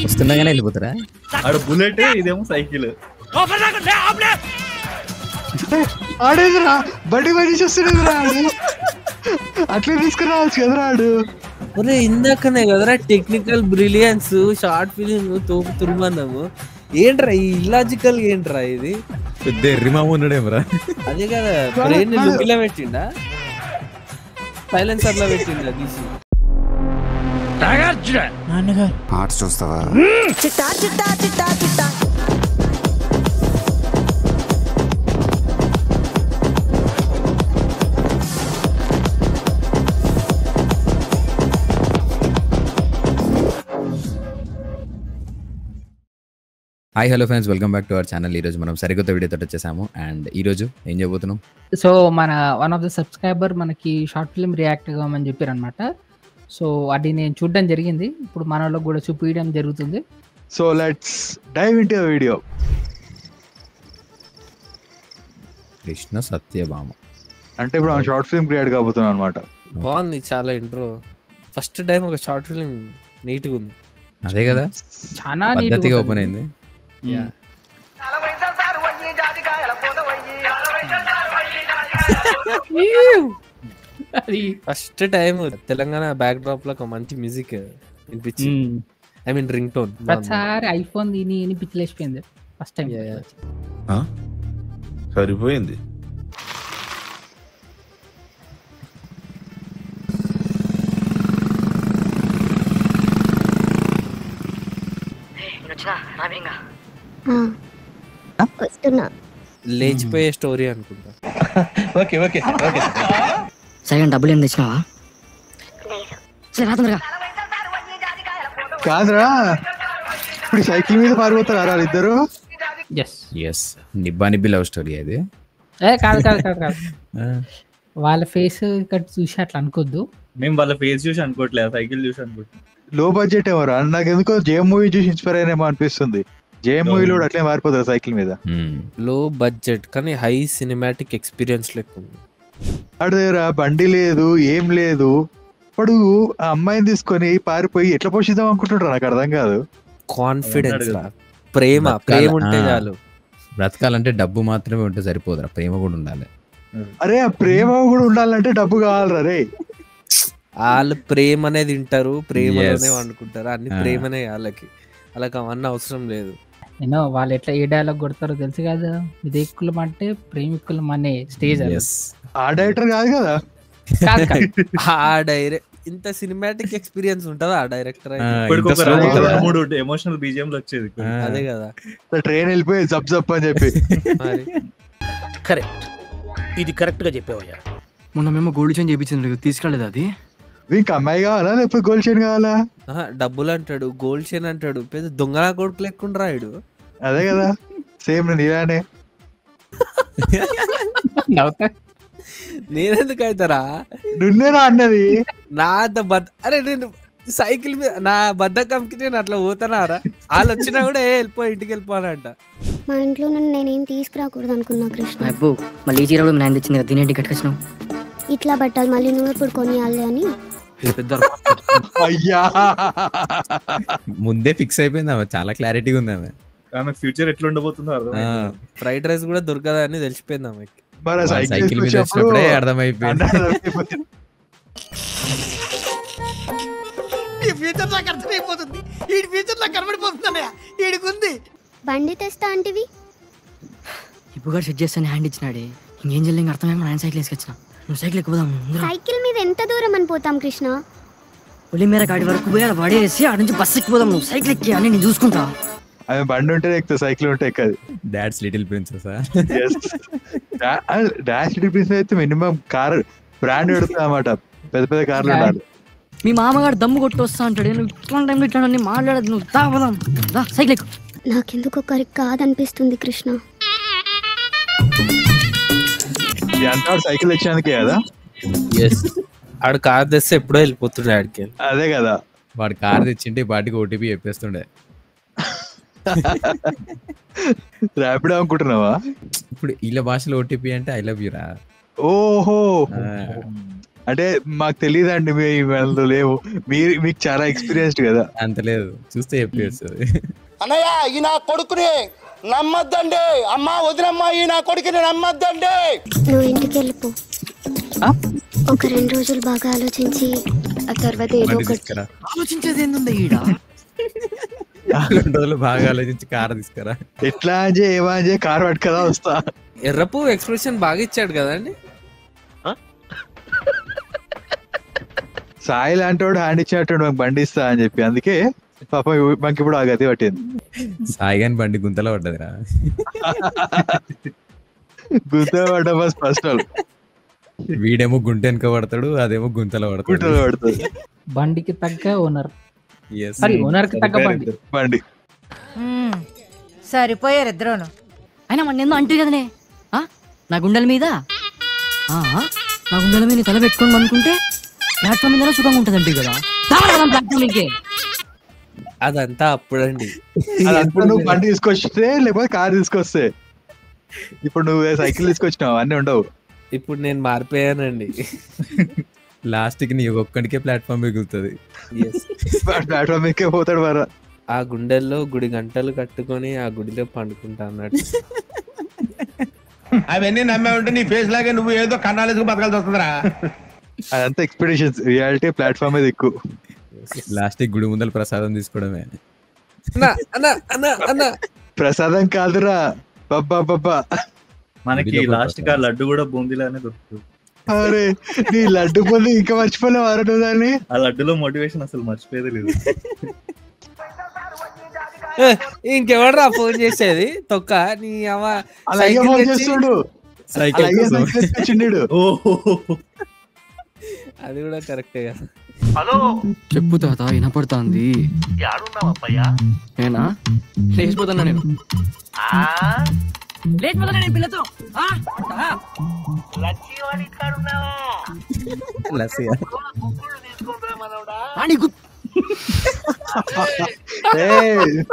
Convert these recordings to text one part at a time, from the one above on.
వస్తుండగానే వెళ్ళిపోతారా? ఆడ బుల్లెట్, ఇదేమో సైకిల్. ఆడేదిరా బండి పని చేస్తున్నాడురా ఆడు. అట్లా తీసుకురావచ్చు కదరా ఆడు. ఒరే ఇందాకనే కదరా టెక్నికల్ బ్రిలియన్స్ షార్ట్ ఫిలిం తోపు తురుమన్నాము. ఏంట్రా ఈ ఇల్లాజికల్ ఏంట్రా ఇది? పెద్ద ఎర్రిమామ ఉన్నాడేమరా. అదే కదా బ్రెయిన్ లుక్కిలా పెట్టిండా, సైలెన్సర్ లో పెట్టిండా తీసి. ఆర్ట్స్ చూస్తావా? Hi hello friends, welcome back to our channel. ఈరోజు మనం సరికొత్త వీడియోతో వచ్చేసాము. అండ్ ఈరోజు ఏం చేయబోతున్నాం? సో మన వన్ ఆఫ్ ద సబ్స్క్రైబర్ మనకి షార్ట్ ఫిల్మ్ రియాక్ట్ కావమని చెప్పారు అనమాట. సో అది నేను చూడడం జరిగింది. ఇప్పుడు మన వాళ్ళకి కూడా చూపించడం జరుగుతుంది. So let's dive into the video. Krishna Satyabhama అంటే ఇప్పుడు మనం షార్ట్ ఫిల్మ్ క్రియేట్ కాబోతున్నాం అనమాట. బాగుంది చాలా ఇంట్రో. ఫస్ట్ టైం ఒక షార్ట్ ఫిల్మ్ నీట్ గా ఉంది. అదే కదా, చాలా పద్ధతిగా ఓపెన్ అయింది. First time Telangana back drop లో ఒక మంచి మ్యూజిక్ వినిపించింది. I mean ring tone. ప్రతిసారి ఐఫోన్ దీని పిచ్చిలేసిపోయింది ఫస్ట్ టైం. సరిపోయింది. లేచిపోయే స్టోరీ అనుకుంటా. సరే డబ్బులు ఏం తెచ్చినావా? కాదురా ఇప్పుడు సైకిల్ మీద పారిపోతారా ఇద్దరు? ఎస్, నిబ్బా నిబ్బి లవ్ స్టోరీ అది. కాదు కాదు కాదు కాదు వాళ్ళ ఫేస్ ఇక్కడ చూసి అట్లా అనుకోద్దు. మేము వాళ్ళ ఫేస్ చూసి అనుకోవట్లేదు, సైకిల్ చూసి అనుకుంటున్నాం. లో బడ్జెట్ ఎవరు నాకు ఎందుకో జేఎం మూవీ చూసి ఇన్స్పైర్ అయినేమో అనిపిస్తుంది. జేఎం మూవీలో అట్లే మారిపోతారు సైకిల్ మీద. లో బడ్జెట్ కానీ హై సినిమాటిక్ ఎక్స్పీరియన్స్ లెక్క ఉంది. వాడి దగ్గర బండి లేదు, ఏం లేదు. వాడు ఆ అమ్మాయిని తీసుకొని పారిపోయి ఎట్లా పోషిద్దాం అనుకుంటుంటారు, నాకు అర్థం కాదు. కాన్ఫిడెన్స్, ప్రేమ ఉంటే చాలు. బ్రతకాలంటే డబ్బు మాత్రమే ఉంటే సరిపోదురా, ప్రేమ కూడా ఉండాలి. అరే ఆ ప్రేమ కూడా ఉండాలంటే డబ్బు కావాలరా రే. వాళ్ళు ప్రేమ అనేది తింటారు, ప్రేమలోనే వండుకుంటారు. అన్ని ప్రేమనే వాళ్ళకి, వాళ్ళకి అవన్నీ అవసరం లేదు. నేను వాళ్ళు ఎట్లా ఏ డైలాగ్ కొడతారో తెలుసు కదా, విదేకులం అంటే ప్రేమికులం అనే స్టేజ్. ఆ డైరెక్టర్ కాదు కదా, ఆ డైరెక్ట్ ఇంత సినిమాటిక్ ఎక్స్పీరియన్స్ ఉంటదా ఆ డైరెక్టర్? ఎమోషనల్ బీజిఎం వచ్చేది. అదే కదా, ట్రైన్ వెళ్ళిపోయి జప్ జప్ అని చెప్పి. కరెక్ట్, ఇది కరెక్ట్ గా చెప్పావయ్యా. మొన్న మేము గోల్డ్ చైన్ చేయించింది, తీసుకెళ్ళలేదు అది. మీకు అమ్మాయి కావాలా లేకపోతే గోల్డ్ చైన్ కావాలా? డబ్బులు అంటాడు, గోల్డ్ చైన్ అంటాడు, పెద్ద దొంగల కొడుకు లెక్క రాయుడు. అదే కదా, సేమ్ నేను ఇలానే. నేనెందుకు అవుతారా? నువ్వేనా అన్నది? నా అరే నేను సైకిల్ మీద నా బద్దకంకి నేను అట్లా పోతానారా? వాళ్ళు వచ్చినా కూడా వెళ్ళిపో, ఇంటికి వెళ్ళిపోనంట. మా ఇంట్లో నేనేం తీసుకురాకూడదు అనుకున్నా కృష్ణ. అబ్బో మళ్ళీ ఈ చీర కూడా నేను తెచ్చింది కదా, దీని కట్టుకొచ్చినావు. ఇట్లా బట్టలు మళ్ళీ నువ్వు ఎప్పుడు కొనియాలి అని అయ్యా ముందే ఫిక్స్ అయిపోయింది ఆమె, చాలా క్లారిటీగా ఉంది ఆమె. ఆమె ఫ్యూచర్ ఎట్లా ఉండబోతుందో అర్థం. ఫ్రైడ్ రైస్ కూడా దొరకదా అని తెలిసిపోయింది ఆమెకి. సైకిల్ మీద వచ్చినప్పుడే అర్థమైపోయింది. బండి తెస్తా అంటివి ఇప్పుడు సెట్ చేస్తాను, హ్యాండ్ ఇచ్చినాడే. ఇంకేం చెల్లి అర్థమేమో, ఆయన సైకిల్ వేసుకొచ్చిన. నువ్వు సైకిల్ ఎక్కుదాం. సైకిల్ మీద ఎంత దూరం అని పోతాం కృష్ణ? ఒలి మేర కాడి వరకు పోయి అలా పడేసి ఆడ నుంచి బస్సు ఎక్కిపోదాం. నువ్వు సైకిల్ ఎక్కి అని నేను చూసుకుంటా. ఆమె బండి ఉంటే ఎక్కువ, సైకిల్ ఉంటే ఎక్కదు. Dad's little princess. Dad's little princess అయితే మినిమం కార్ బ్రాండ్ పెడుతుంది అన్నమాట, పెద్ద పెద్ద కార్లు ఉండాలి. మీ మామగారు దమ్ము కొట్టి వస్తా అంటాడు, నువ్వు ఇట్లాంటి టైంలో ఇట్లా మాట్లాడదు. నువ్వు తాగదాం సైకిల్ ఎక్కు. నాకెందుకు ఒకరికి కాదనిపిస్తుంది కృష్ణ. సైకిల్ వచ్చినందుకే కదా. ఆడు కార్ తెస్తే ఎప్పుడో వెళ్ళిపోతుండే ఆడికి. అదే కదా, వాడు కార్ తెచ్చింటే వాటికి ఓటీపీ చెప్పేస్తుండే. ర్యాపిడో అనుకుంటున్నావా? ఇప్పుడు వీళ్ళ భాషలో ఓటీపీ అంటే ఐ లవ్ యూ రా. ఓహో, అంటే మాకు తెలియదండి మేము లేవు, మీకు చాలా ఎక్స్పీరియన్స్డ్ కదా. అంత లేదు, చూస్తే చెప్పేసి అన్నయ్య ఈ నా కొడుకుని నమ్మద్దండి, అమ్మా వదినమ్మా ఈ నా కొడుకుని నమ్మద్దండి. నువ్వు ఇంటికి వెళ్ళిపో, ఒక 2 రోజులు బాగా ఆలోచించి ఆ తర్వాత ఏదో ఒకటి. ఆలోచించేది ఏంది ఈడ? 2 రోజులు బాగా ఆలోచించి కార్ తీసుకురా. ఎట్లా ఏమా కార్ పట్టుకదా వస్తా. ఎర్రపు ఎక్స్ప్రెషన్ బాగా ఇచ్చాడు కదండి. సాయి లాంటి వాడు హ్యాండ్ ఇచ్చినట్టు మాకు బండి ఇస్తా అని చెప్పి, అందుకే పాప మాకు ఇప్పుడు ఆ గతి పట్టింది. సాయి గాని బండి గుంతలో పడ్డదిరా. గుంతలో పడ్డ బస్ ఫస్ట్ వీడేమో గుంట వెనక పడతాడు, అదేమో గుంతలో పడతాడు. బండికి తగ్గ ఓనర్, సారీ ఓనర్ కి తగ్గ బండి. సరిపోయారు ఇద్దరును. అయినా మన ఏందో అంటే కదనే, నా గుండెల మీద నా గుండెల మీద తల పెట్టుకోండి అనుకుంటే ప్లాట్ఫామ్ మీద సుఖంగా ఉంటదంటే కదా. ప్లాట్ఫామ్ ఇంకే అదంతా అప్పుడండి. నువ్వు బండి తీసుకొస్తే లేకపోతే కార్ తీసుకొస్తే, ఇప్పుడు నువ్వు సైకిల్ తీసుకొచ్చినావు అన్నీ ఉండవు. ఇప్పుడు నేను మారిపోయానండి. లాస్ట్ కి నీ ఒక్కడికే ప్లాట్ఫామ్ మిగులుతుంది. ప్లాట్ఫామ్ మీకే పోతాడు మరి. ఆ గుండెల్లో గుడి గంటలు కట్టుకొని ఆ గుడిలో పండుకుంటా అన్నట్టు. అవన్నీ నమ్మే ఉంటే నీ ఫేస్ లాగే నువ్వు ఏదో కన్నాలేసుకు బతకాల్సి వస్తుందిరా. అదంతా ఎక్స్పెక్టేషన్స్, రియాలిటీ ప్లాట్ఫామ్ మీద ఎక్కువ. లాస్ట్ గుడి ముందర ప్రసాదం తీసుకోవడమే. ప్రసాదం కాదురా బబ్బా. మనకి లాస్ట్ గా లడ్డు కూడా బూందీలానే దొరుకుతుంది. అరే నీ లడ్డు పొంది ఇంకా మర్చిపోలేవు అరడు దాన్ని. ఆ లడ్డులో మోటివేషన్ అసలు మర్చిపోయేది లేదు. ఇంకెవడరా ఫోన్ చేసేది తొక్క నీ అమ్మ. అది కూడా కరెక్టే కదా. హలో చెప్పు తాత, వినపడుతుంది. నేనా లేచిపోతున్నా, నేను లేచిపోతున్నా నేను పిల్లతో.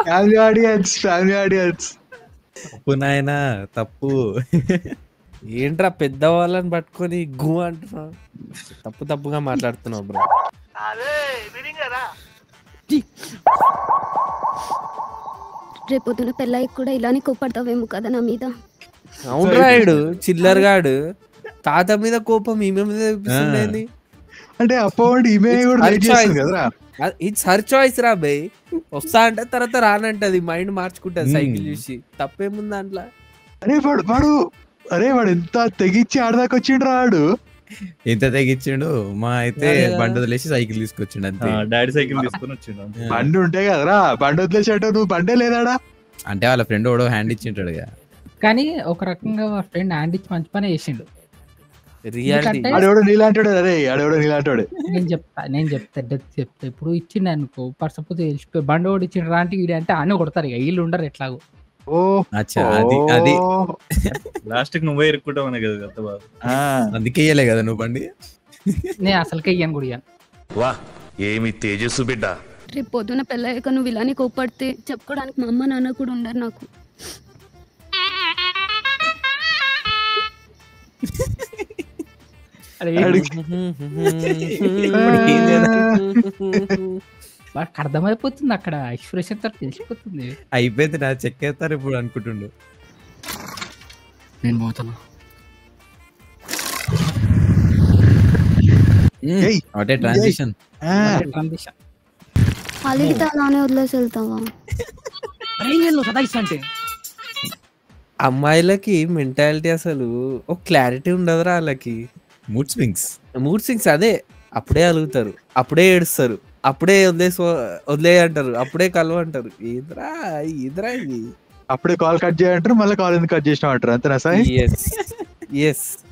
ఫ్యామిలీ ఆడియన్స్ తప్పు నాయనా తప్పు. ఏంట్రా పెద్దవాళ్ళని పట్టుకొని గు అంటున్నా, తప్పుగా మాట్లాడుతున్నావు బ్రో. రేపొద్దున పెళ్ళాయికి కూడా ఇలానే కోపడతావేమో కదా నా మీద. అవునరాయుడు చిల్లర్ గాడు తాత మీద కోపం ఈమె మీద చూపిస్తుంది. అంటే అప్పటి ఈమె కూడా కదరా. ఇట్స్ హర్ చాయిస్ రా బై. వస్తా అంటే తర్వాత రానంటది, మైండ్ మార్చుకుంటది సైకిల్ చూసి. తప్పేముంది దాంట్లో? వాడు ఎంత తెగిచ్చి ఆడదాకా వచ్చిండు రాడు. ఎంత తెగిచ్చిండు. మా అయితే బండి వదిలేసి సైకిల్ తీసుకొచ్చిండు అంతే. డాడీ సైకిల్ తీసుకొని వచ్చిండు. బండి ఉంటే కదరా, బండి వదిలేసాడు, నువ్వు బండే లేదాడా? అంటే వాళ్ళ ఫ్రెండ్ ఓడో హ్యాండ్ ఇచ్చింటాడు కదా. కానీ ఒక రకంగా ఫ్రెండ్ హ్యాండ్ ఇచ్చి మంచి పని చేసిండు. ఆడెవడో నీలాంటాడు. అరే ఆడెవడో నీలాంటాడు. నేను చెప్తా ఇప్పుడు ఇచ్చిండు అనుకో, పర్సపోతే తెలిసిపోయి బండి ఓడి ఇచ్చిండు రాంటి వీడి అంటే అన్నీ కొడతారు ఇక, వీళ్ళు ఉండరు ఎట్లాగో. అది లాస్ట్ కి నువ్వే ఇరుక్కుంటావు కదా. అందుకే ఇయ్యలే కదా నువ్వు బండి. నేను అసలుకే ఇయ్యాను కూడా ఇయ్యాను. వా ఏమి తేజస్సు బిడ్డ. రేపు పొద్దున పెళ్ళాక నువ్వు ఇలానే కోపడితే చెప్పుకోవడానికి మా అమ్మ నాన్న కూడా ఉండరు నాకు. వాడికి అర్థమైపోతుంది, అక్కడ ఎక్స్ప్రెషన్ తో తెలిసిపోతుంది. అయిపోయింది నా చెక్కేస్తారు ఇప్పుడు అనుకుంటుండు. నేను పోతాను. ట్రాన్సిషన్ అలిగితే అలానే వదిలేసి వెళ్తావా? అంటే అమ్మాయిలకి మెంటాలిటీ అసలు ఒక క్లారిటీ ఉండదురా వాళ్ళకి. మూడ్ స్వింగ్స్ అదే. అప్పుడే అలుగుతారు, అప్పుడే ఏడుస్తారు, అప్పుడే వదిలే అంటారు, అప్పుడే కలవ అంటారు. ఏదిరా ఇది. అప్పుడే కాల్ కట్ చేయంటారు, మళ్ళీ కాల్ ఎందుకు కట్ చేసినావు అంటారు. అంతేనా సాయి?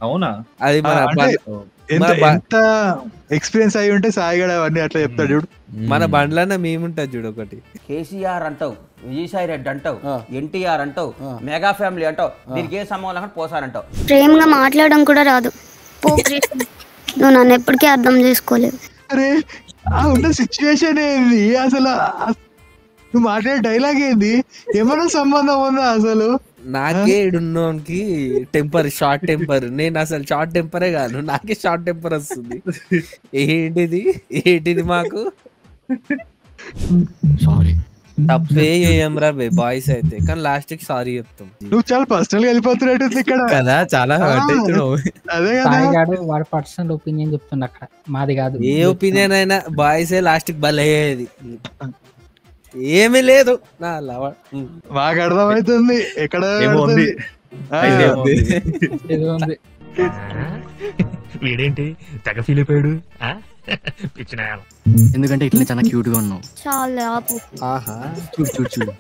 అవునా? అది ఎంత ఎక్స్పీరియన్స్ అయి ఉంటే సాయి గడ అవన్నీ అట్లా చెప్తాడు చూడు. మన బండ్లన్నా మేముంటది చూడు. ఒకటి కేసీఆర్ అంటావు, విజయసాయి రెడ్డి అంటావు, ఎన్టీఆర్ అంటావు, మెగా ఫ్యామిలీ అంటావు, దీనికి ఏ సంబంధం పోసారంటావు. ప్రేమగా మాట్లాడడం కూడా రాదు. నువ్వు నన్ను ఎప్పటికీ అర్థం చేసుకోలేవు. అరే ఉన్న సిచ్యువేషన్ ఏంది అసలు? నువ్వు మాట్లాడే డైలాగ్ ఏంది? ఏమైనా సంబంధం ఉందా అసలు? నాకే ఇడున్నోనికి టెంపర్ షార్ట్ టెంపర్. నేను అసలు షార్ట్ టెంపరే కాదు, నాకే షార్ట్ టెంపర్ వస్తుంది. ఏంటిది మాకు సారీ తప్పే ఏయంరా బే బాయ్స్ అయితే, కానీ లాస్ట్ కి సారీ చెప్తాం. నువ్వు చాలా పర్సనల్ గా వెళ్ళిపోతున్నట్టు ఇక్కడ కదా, చాలా అదే కదా. వాడు పర్సనల్ ఒపీనియన్ చెప్తుండ అక్కడ, మాది కాదు. ఏ ఒపీనియన్ అయినా బాయ్స్ లాస్ట్ కి బలయ్యేది ఏమీ లేదు. నా లవ మాకు అర్థమవుతుంది ఎక్కడ వీడేంటి తెగ ఫీల్ అయిపోయాడు. ఎందుకంటే ఇట్లా చాలా క్యూట్ గా ఉన్నావు. చాలా ఆపు. చూడు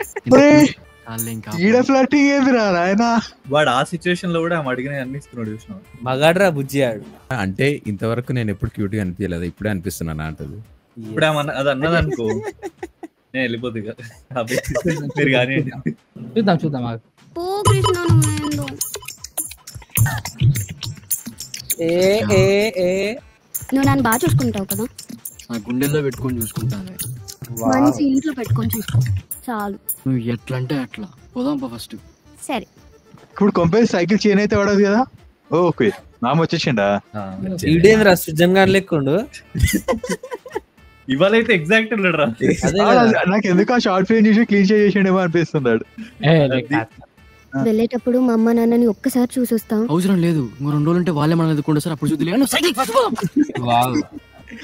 ఈడ ఫ్లర్టింగ్ ఏదిరా నాయనా. వాడు ఆ సిచ్యువేషన్ లో కూడా అడిగిన అన్ని ఇస్తున్నాడు చూసినావు. మగాడ్రా బుజ్జి ఆడు. అంటే ఇంతవరకు నేను ఎప్పుడు క్యూట్ గా అనిపించలేదు, ఇప్పుడే అనిపిస్తున్నాను అంటది. ఇప్పుడు అది అన్నది అనుకో నేను వెళ్ళిపోతుంది కదా. మీరు కానీ చూద్దాం పో కృష్ణ నువ్వు. నువ్వు నన్ను బాగా చూసుకుంటావు కదా. నా గుండెల్లో పెట్టుకొని చూసుకుంటాను. మంచి ఇంట్లో పెట్టుకొని చూసుకో చాలు. నువ్వు ఎట్లా అంటే అట్లా పోదాం ఫస్ట్. సరే ఇప్పుడు కొంపేసి సైకిల్ చైన్ అయితే పడదు కదా. ఓకే నామ వచ్చేసిండా. ఈడేంద్రా సుజన్ గారు లెక్కుండు. ఇవాళ అయితే ఎగ్జాక్ట్ రా. నాకు ఎందుకు ఆ షార్ట్ ఫిల్మ్ చూసి క్లీన్ చేసేసిండేమో అనిపిస్తున్నాడు. వెళ్ళేటప్పుడు మా అమ్మ నాన్నని ఒక్కసారి చూసొస్తాం. అవసరం లేదు, 2 రోజులు ఉంటే వాళ్ళే మనం ఎదుర్కొంటారు సార్. అప్పుడు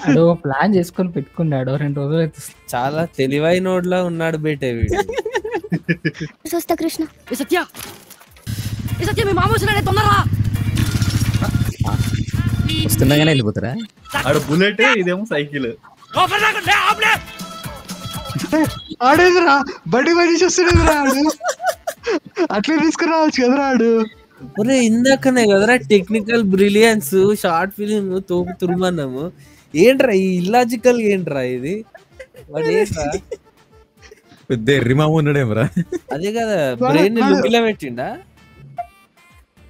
అదో ప్లాన్ చేసుకొని పెట్టుకున్నాడు. 2 రోజులు చాలా తెలివైనోడ్లా ఉన్నాడు బేటే వీడు. చూస్తా కృష్ణ. సత్య మీ మామ వస్తున్నాడే, తొందరగా వస్తుండగానే వెళ్ళిపోతారా? ఆడ బుల్లెట్, ఇదేమో సైకిల్. ఆడేదిరా బండి బండి చూస్తున్నాడు రాడు. అట్లా తీసుకురావచ్చు కదా రాడు. ఒరే ఇందాకనే కదరా టెక్నికల్ బ్రిలియన్స్ షార్ట్ ఫిలిం తోపు తురుమన్నాము. ఏంట్రా ఈ ఇల్లాజికల్ ఏంట్రా ఇది? పెద్ద ఎర్రిమామ ఉన్నాడేమరా. అదే కదా, బ్రెయిన్ లుక్లా పెట్టిండా,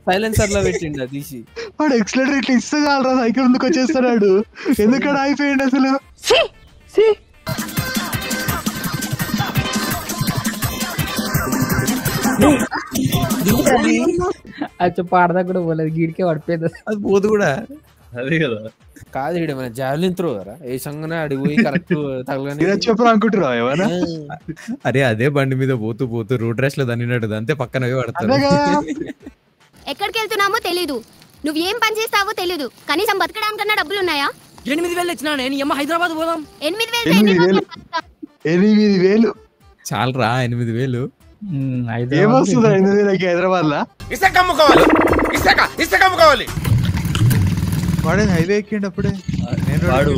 సైలెన్సర్ లో పెట్టిండా తీసి. వాడు ఎక్సలెంటర్ ఇట్లా ఇస్తే చాలరా సైకిల్ ముందుకు వచ్చేస్తున్నాడు. ఎందుకడ అయిపోయింది అసలు. అది పాడదా కూడా పోలేదు, గీడికే పడిపోయింది. అది పోదు కూడా. అదే కదా. కాదు ఇక్కడ మన జావలిన్ త్రో కదా, ఏ సంగనే అడిగిపోయి కరెక్ట్ తగలని చెప్పరు అనుకుంటున్నా ఏమన్నా. అరే అదే బండి మీద పోతూ రూట్ ర్యాష్ లో దన్నినట్టు అంతే పక్కన పడతారు. ఎక్కడికి వెళ్తున్నామో తెలీదు, నువ్వు ఏం పని చేస్తావో తెలీదు, కనీసం బతకడానికన్నా డబ్బులు ఉన్నాయా? 8,000 ఇచ్చినా నేను. అమ్మ హైదరాబాద్ పోదాం. 8,000 చాలరా 8,000 ఏమొస్తుంది 8,000 హైదరాబాద్ లా. వాడే హైవే ఎక్కిండు అప్పుడే. వాడు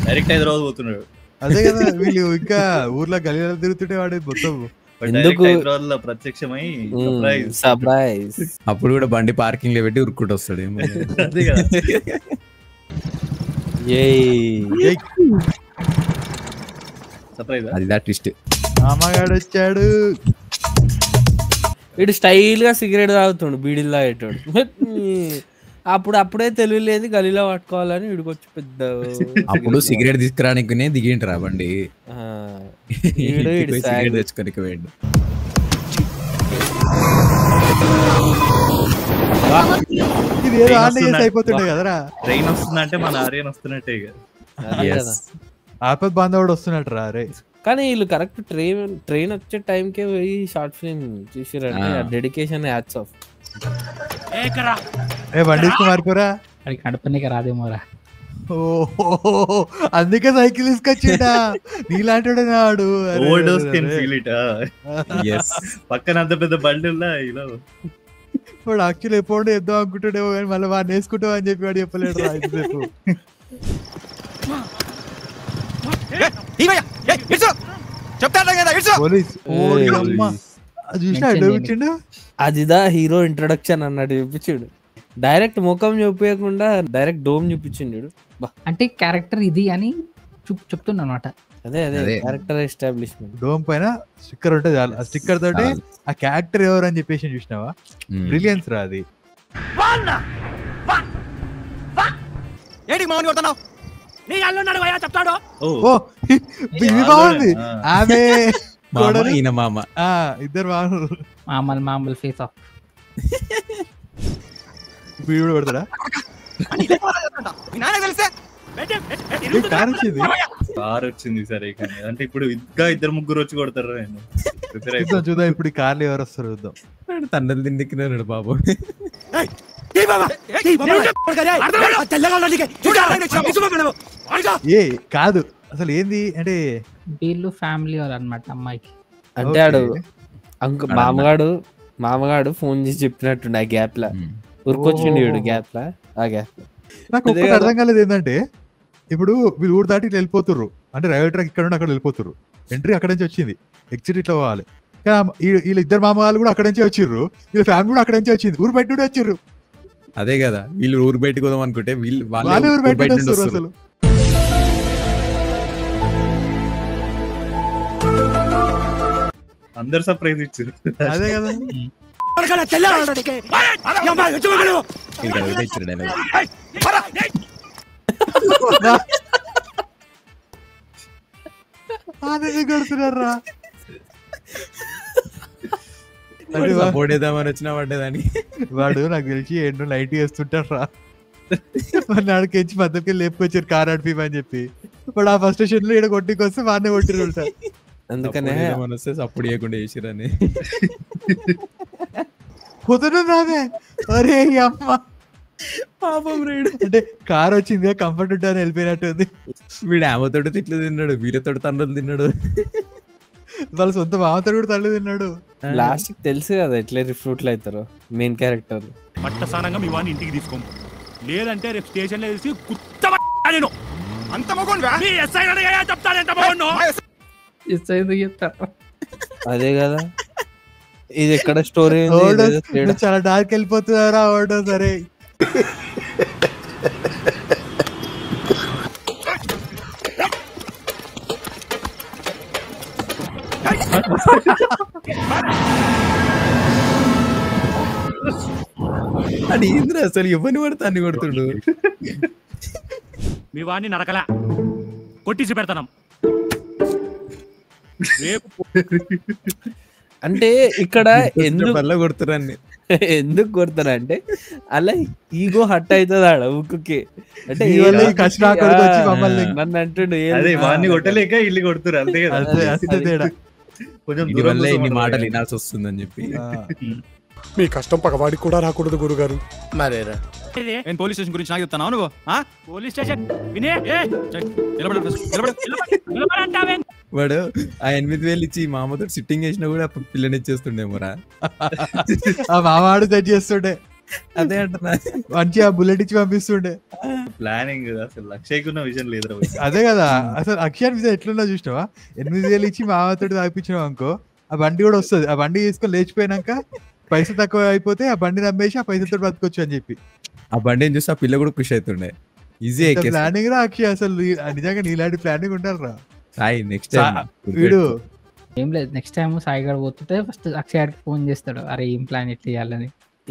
డైరెక్ట్ హైదరాబాద్ పోతున్నాడు. అదే కదా, వీళ్ళు ఇంకా ఊర్లో గలీలో తిరుగుతుంటే వాడు మొత్తం హైదరాబాద్ లో ప్రత్యక్షమై సర్ప్రైజ్. అప్పుడు కూడా బండి పార్కింగ్ లో పెట్టి ఉరుక్కుంటూ వస్తాడు. అదే కదా. సర్ప్రైజ్ అది ట్విస్ట్. మామగాడు వచ్చాడు. వీడు స్టైల్ గా సిగరెట్ తాగుతుండు, బీడీలు తాగేటోడు. అప్పుడే తెలియలేదు గలీలో పట్టుకోవాలని వీడికొచ్చి పెద్ద. అప్పుడు సిగరెట్ తీసుకురానికనే దిగింటరా బండి, సిగరెట్ తెచ్చుకోనికి పోయిండు. ఇది ఏదో అయిపోతుండే కదరా. ట్రైన్ వస్తుందంటే మన ఆర్యన్ వస్తున్నట్టే ఇక. ఆపద్ బాంధవుడు వస్తున్నట్టు రా. అరే కానీ వీళ్ళు కరెక్ట్ ట్రైన్ వచ్చే టైంకే పోయి షార్ట్ ఫిల్మ్ చూసిరంటే డెడికేషన్ హ్యాట్స్ ఆఫ్. బండి మారిపోరా, అది కడపనిక రాదేమోరా. అందుకే సైకిల్ తీసుకొచ్చిండా. నీలాంటి వాడు పక్కన అంత పెద్ద బండి ఉన్నా ఇలా. వాడు యాక్చువల్ ఎప్పుడు వేద్దాం అనుకుంటాడేమో కానీ మళ్ళీ వాడిని వేసుకుంటావు అని చెప్పి వాడు చెప్పలేడు. రేపు అదిదా హీరో ఇంట్రొడక్షన్ అన్నట్టు చూపించాడు. డైరెక్ట్ ముఖం చూపించకుండా డైరెక్ట్ డోమ్ చూపించిండు. అంటే క్యారెక్టర్ ఇది అని చెప్తున్నా అనమాట. అదే క్యారెక్టర్ ఎస్టాబ్లిష్మెంట్. డోమ్ పైన స్టిక్కర్ ఉంటుంది, ఆ స్టిక్కర్ తోటి ఆ క్యారెక్టర్ ఎవరు అని చెప్పేసి చూసినావా. బ్రిలియన్స్ రా అది. చెప్తాడు ఇది బాగుంది. ఆమె ఈయన మామ ఇద్దరు బాగున్నారు. మామూలు ఫేస్ ఆఫ్. వీడు కూడా పెడతాడా? కార్ వచ్చింది, కార్ వచ్చింది సరే, కానీ అంటే ఇప్పుడు ఇంకా ఇద్దరు ముగ్గురు వచ్చి కొడతారు. నేను ప్రిపేర్ అయిపో. చూద్దాం చూద్దాం ఇప్పుడు ఈ కార్లు ఎవరు వస్తారు చూద్దాం. తండ్రులు తిండికినాడు బాబు. ఏ కాదు అసలు ఏంది అంటే వీళ్ళు ఫ్యామిలీ వాళ్ళు అనమాట అమ్మాయికి. అంటే ఆడు మామగాడు ఫోన్ చేసి చెప్పినట్టుండే ఆ గ్యాప్ లా ఉరికొచ్చిండు వీడు గ్యాప్ లా. ఆ గ్యాప్ నాకు ఒక్కటి అర్థం కాలేదు ఏంటంటే, ఇప్పుడు వీళ్ళు ఊరు దాటి ఇట్లా వెళ్ళిపోతుర్రు, అంటే రైల్వే ట్రాక్ ఇక్కడ నుండి అక్కడ వెళ్ళిపోతుర్రు, ఎంట్రీ అక్కడ నుంచి వచ్చింది, ఎగ్జిట్ ఇట్లా పోవాలి. వీళ్ళ ఇద్దరు మామగారు కూడా అక్కడ నుంచే వచ్చిర్రు, వీళ్ళ ఫ్యామిలీ కూడా అక్కడ నుంచే వచ్చింది, ఊరు బయట నుండి వచ్చిర్రు. అదే కదా, వీళ్ళు ఊరు బయటకు పోదాం అనుకుంటే వీళ్ళు వాళ్ళే ఊరు బయట నుండి వస్తారు అసలు. అందరు సర్ప్రైజ్ ఇచ్చారు. అదే కదా, కొడుతున్నారా సపోర్ట్ చేద్దామని వచ్చినా పడ్డేదానికి. వాడు నాకు తెలిసి ఎండు లైట్ వేస్తుంటారా, నాడికి మధ్యకి లేపుకొచ్చారు కార్ నడిపిమని చెప్పి. వాడు ఆ ఫస్ట్ స్టేషన్ లో ఇక్కడ కొట్టికి వస్తే వాడినే కొట్టిరు ఉంటారు. అందుకనే వస్తే సపోర్ట్ చేయకుండా చేసిరని కుదరదే. అరే అమ్మ పాపం రేడు, అంటే కార్ వచ్చింది కంఫర్ట్ ఉంటాను వెళ్ళిపోయినట్టుంది. వీడు ఆమెతోటి తిట్లు తిన్నాడు, వీళ్ళతోటి తండ్రులు తిన్నాడు, వాళ్ళ సొంత మామతో కూడా తల్లి తిన్నాడు. లాస్ట్ తెలుసు కదా ఎట్లా రిఫ్రూట్లు అవుతారు మెయిన్ క్యారెక్టర్. పట్టసానంగా మీ వాడిని ఇంటికి తీసుకోము, లేదంటే రేపు స్టేషన్ లో తెలిసి అంత చెప్తారు. అదే కదా, ఇది ఎక్కడ స్టోరీ చాలా డార్క్ వెళ్ళిపోతున్నారా ఓడో. సరే అది ఏంద్ర అసలు ఎవరిని పడితే అన్ని కొడుతుండు. మీ వాడిని నరకలా కొట్టిసి పెడతాం. అంటే ఇక్కడ ఎందుకు కొడతారంటే అలా ఈగో హట్ అవుతుంది ఆడ ఉక్కుకి. అంటే నన్ను అంటుండు వాడిని కొట్టలేక ఇల్లు కొడుతురు, అంతే కదా. కొంచెం ఇన్ని మాటలు వినాల్సి వస్తుందని చెప్పి. మీ కష్టం పగవాడికి కూడా రాకూడదు గురుగారు. మరేరా పోలీస్ స్టేషన్ గురించి నాకు చెప్తాను నువ్వు. పోలీస్ స్టేషన్ వాడు ఆ 8,000 ఇచ్చి మామతో సిట్టింగ్ చేసినా కూడా పిల్లని ఇచ్చేస్తుండేమోరా. ఆ మామాడు సెట్ చేస్తుండే. అదే అంటున్నా, మంచిగా బుల్లెట్ ఇచ్చి పంపిస్తుండే. ప్లానింగ్ అసలు లక్షకున్న విషయం లేదు. అదే కదా, అసలు అక్షయాన్ విజయ్ ఎట్లున్నా చూసినావా, 8,000 ఇచ్చి మామతోటి తాగిపించినావు అనుకో, ఆ బండి కూడా వస్తుంది. ఆ బండి తీసుకొని లేచిపోయినాక పైసలు తక్కువ అయిపోతే ఆ బండి నమ్మేసి ఆ పైసలతో బతకొచ్చు అని చెప్పి ఆ బండిని చూసి ఆ పిల్ల కూడా ఖుషి అవుతుండే. ఈజీ ప్లానింగ్ రా అక్షయ్, అసలు నిజంగా నీలాంటి ప్లానింగ్ ఉండాలిరా. సాయి నెక్స్ట్ టైం వీడు ఏం లేదు, నెక్స్ట్ టైం సాయి గారు పోతుంటే ఫస్ట్ అక్షయ్ ఫోన్ చేస్తాడు, అరే ఏం ప్లాన్ ఎట్లా చేయాలని.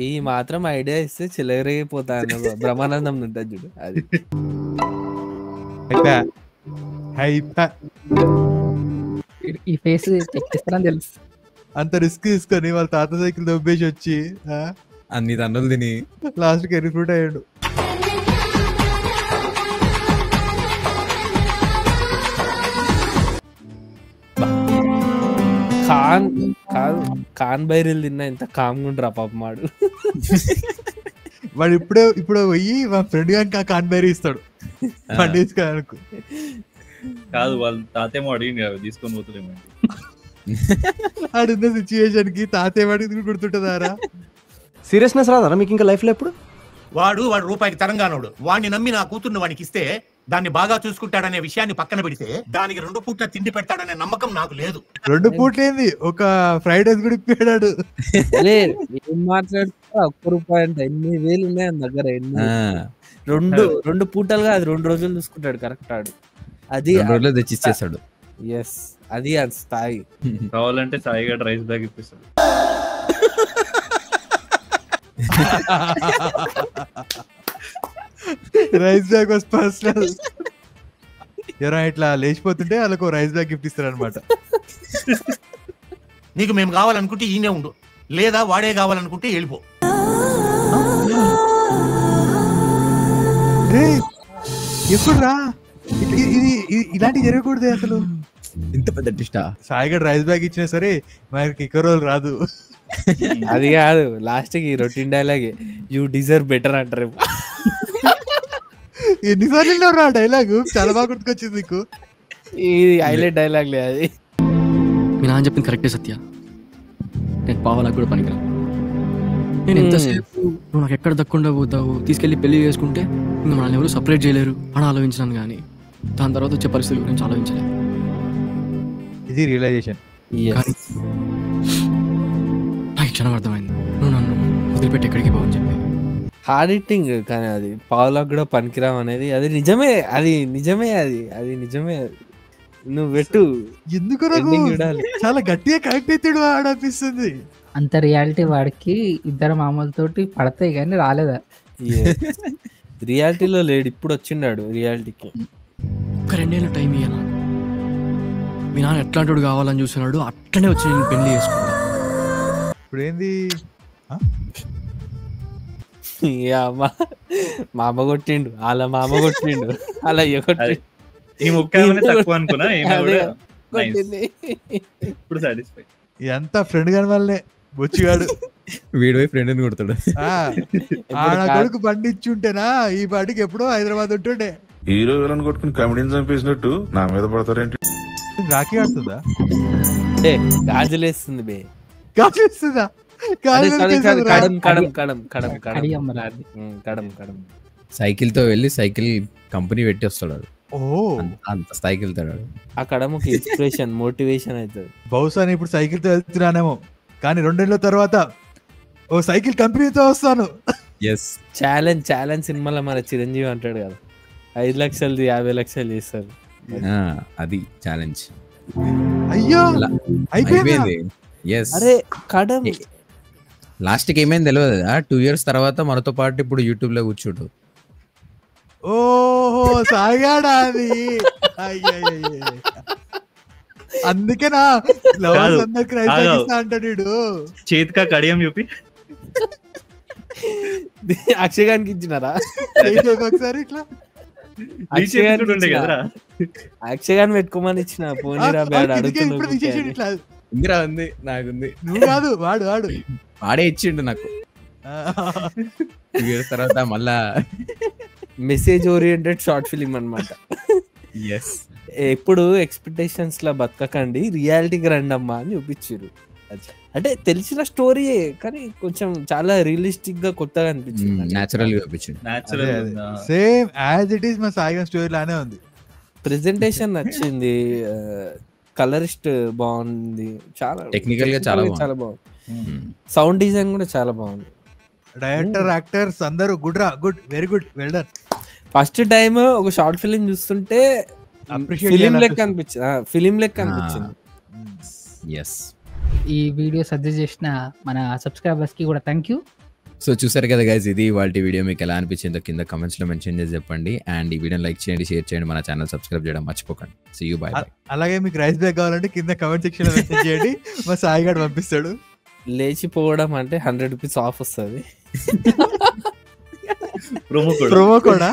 ఈ మాత్రం ఐడియా ఇస్తే చిల్లరిపోతాను బ్రహ్మానందం ఉంటుంది చూడు అది. ఈ ఫేస్ చెక్ చేస్తారని తెలుసు. అంత రిస్క్ తీసుకొని వాళ్ళ తాత సైకిల్ దొబ్బేసి వచ్చి అన్ని తండ్రులు తిని లాస్ట్ కి రిక్రూట్ అయ్యాడు. కాన్ బైరీలు తిన్నా ఇంత కామ్గా ఉండరా పాప మాడు. వాడు ఇప్పుడు పోయి మా ఫ్రెండ్ గారికి కాన్ బైరీ ఇస్తాడు బండి తీసుకోవడానికి. కాదు వాళ్ళ తాతేమో అడిగింది కదా తీసుకొని పోతుందేమో. ఆడున్న సిచ్యువేషన్ కి తాతేవాడికి గుర్తుంటుందారా? సీరియస్నెస్ రాదా మీకు ఇంకా లైఫ్ లో ఎప్పుడు? వాడు రూపాయికి తెలంగాణోడు, వాడిని నమ్మి నా కూతుర్ని వానికి ఇస్తే దాన్ని బాగా చూసుకుంటాడనే విషయాన్ని పక్కన పెడితే దానికి 2 పూట్ల తిండి పెడతాడనే నమ్మకం నాకు లేదు. 2 పూట్లేంది, ఒక ఫ్రైడ్ రైస్ కూడా ఇప్పాడు. ఏం మాట్లాడుతా, ₹1 అంటే 8,000 ఉన్నాయి అని దగ్గర. 2 పూటలుగా అది 2 రోజులు చూసుకుంటాడు కరెక్ట్. ఆడు అది 2 రోజులు తెచ్చి ఇచ్చేస్తాడు. ఎస్ అది అది స్థాయి. కావాలంటే సాయిగా రైస్ బ్యాగ్ ఇప్పిస్తాడు. Rice bag was personal. ఎవరైనా ఇట్లా లేచిపోతుంటే వాళ్ళకు రైస్ బ్యాగ్ గిఫ్ట్ ఇస్తారు అనమాట. నీకు మేము కావాలనుకుంటే ఈయనే ఉండు, లేదా వాడే కావాలనుకుంటే వెళ్ళిపో. ఎప్పుడు రా ఇది ఇలాంటివి జరగకూడదు అసలు. ఇంత పెద్ద టిస్టా. సాయిగడ్ రైస్ బ్యాగ్ ఇచ్చినా సరే మనకి ఎక్కువ రోజులు రాదు. అది కాదు, లాస్ట్ కి routine dialogue you deserve better అంటారు. ఎన్నిసార్లు రా డైలాగ్, చాలా బాగా గుర్తుకొచ్చింది నీకు. ఇది హైలైట్ డైలాగ్ లే అది. మీ నాన్న చెప్పింది కరెక్టే సత్య, నేను పావలకు కూడా పనికిరా. నేను ఎంతసేపు నువ్వు నాకు ఎక్కడ దక్కుండా పోతావు, తీసుకెళ్లి పెళ్లి చేసుకుంటే ఇంకా మనల్ని ఎవరు సపరేట్ చేయలేరు అని ఆలోచించాను, కానీ దాని తర్వాత వచ్చే పరిస్థితుల గురించి ఆలోచించలేదు. ఇది రియలైజేషన్. నాకు క్షణం అర్థమైంది, నువ్వు నన్ను వదిలిపెట్టి ఎక్కడికి పోవని చెప్పి. హార్డ్ హిట్టింగ్, కానీ అది పావులకు కూడా పనికిరావు అనేది అది నిజమే. అది నిజమే, అది నిజమే. నువ్వు పెట్టు, ఎందుకు చూడాలి. చాలా గట్టిగా కనెక్ట్ అవుతాడు ఆడపిస్తుంది. అంత రియాలిటీ వాడికి ఇద్దరు మామూలుతోటి పడతాయి కానీ రాలేదా? రియాలిటీలో లేడు, ఇప్పుడు వచ్చిండాడు రియాలిటీకి. ఒక 2 ఏళ్ళ టైం ఇయ్యాల. మీ నాన్న ఎట్లాంటి కావాలని చూస్తున్నాడు, అట్లనే వచ్చి నేను పెళ్లి చేసుకున్నా. ఇప్పుడు ఏంది మామ కొట్టిండు, అలా మామ కొట్టిండు, అలా కొట్టిండు. ఈ ముక్క తక్కువ అనుకున్నా, ఇప్పుడు సాటిస్ఫై. ఎంత ఫ్రెండ్ గాని వాళ్ళే బొచ్చిగాడు వీడిపోయి ఫ్రెండ్ అని కొడతాడు. ఆడ కొడుకు బండి ఇచ్చుంటేనా ఈ పాటికి ఎప్పుడో హైదరాబాద్ ఉంటుండే. హీరో విలన్ కొట్టుకుని కమెడీని చంపేసినట్టు నా మీద పడతారేంటి? రాఖీ ఆడుతుందా? గాజులేస్తుంది బే. గాజులేస్తుందా? సైకిల్ తో వెళ్ళి సైకిల్ కంపెనీ పెట్టి వస్తాడు. అంత స్థాయికి వెళ్తాడు. అక్కడ ఒక ఇన్స్పిరేషన్, మోటివేషన్ అవుతుంది. బహుశా ఇప్పుడు సైకిల్ తో వెళ్తున్నానేమో, కానీ 2 ఏళ్ళ తర్వాత ఓ సైకిల్ కంపెనీతో వస్తాను. ఛాలెంజ్ సినిమాలో మన చిరంజీవి అంటాడు కదా, 5 లక్షలది 50 లక్షలు చేస్తారు. అది ఛాలెంజ్. అయ్యో అయిపోయింది. అరే కడమ్ లాస్ట్ కి ఏమైంది తెలియదు. 2 years తర్వాత మనతో పాటు ఇప్పుడు యూట్యూబ్ లో కూర్చోడు. ఓహో సాగాడా అది. అందుకేనా లవర్స్ అందరికి రైస్ అంటాడు. చేతికా కడియం చూపి అక్షయగానికి ఇచ్చినారా ఒకసారి ఇట్లా అక్షయగాన్ని పెట్టుకోమని ఇచ్చిన. పోనీరా బ్యాడ్ ఇందిరా ఉంది, నాకుంది. నువ్వు కాదు, వాడు వాడే ఇచ్చిండు నాకు. 2 years తర్వాత మళ్ళా మెసేజ్ ఓరియంటెడ్ షార్ట్ ఫిలిం అన్నమాట. ఎప్పుడు ఎక్స్పెక్టేషన్స్ లా బతకకండి, రియాలిటీకి రండి అమ్మా అని చూపించారు. అంటే తెలిసిన స్టోరీయే కానీ కొంచెం చాలా రియలిస్టిక్ గా కొత్తగా అనిపించింది, నేచురల్ గా అనిపించింది. సేమ్ యాజ్ ఇట్ ఈస్ మా సాయిగన్ స్టోరీ లానే ఉంది. ప్రెజెంటేషన్ నచ్చింది, కలరిస్ట్ బాగుంది, చాలా టెక్నికల్ గా చాలా బాగుంది. సౌండ్ డిజైన్ కూడా చాలా బాగుంది. డైరెక్టర్, యాక్టర్స్ అందరూ good, very good, well done. First time ఒక షార్ట్ ఫిలిం చూస్తుంటే ఫిలిం లెక్క అనిపించింది. ఈ వీడియో సజెస్ట్ చేసిన మన సబ్స్క్రైబర్స్ కి కూడా థ్యాంక్ యూ. సో చూసారు కదా గైస్, ఇది వాళ్ళ వీడియో. మీకు ఎలా అనిపించిందో కింద కమెంట్స్ లో మెన్షన్ చేసి చెప్పండి. అండ్ ఈ వీడియోని లైక్ చేయండి, షేర్ చేయండి, మన ఛానల్ సబ్స్క్రైబ్ చేయడం మర్చిపోకండి. See you, bye bye. అలాగే మీకు రైస్ బ్యాగ్ కావాలంటే కింద కమెంట్ సెక్షన్ లో మెన్షన్ చేయండి, మా సాయి గారు పంపిస్తాడు. లేచిపోవడం అంటే 100 rupees ఆఫ్ వస్తుంది. Promo code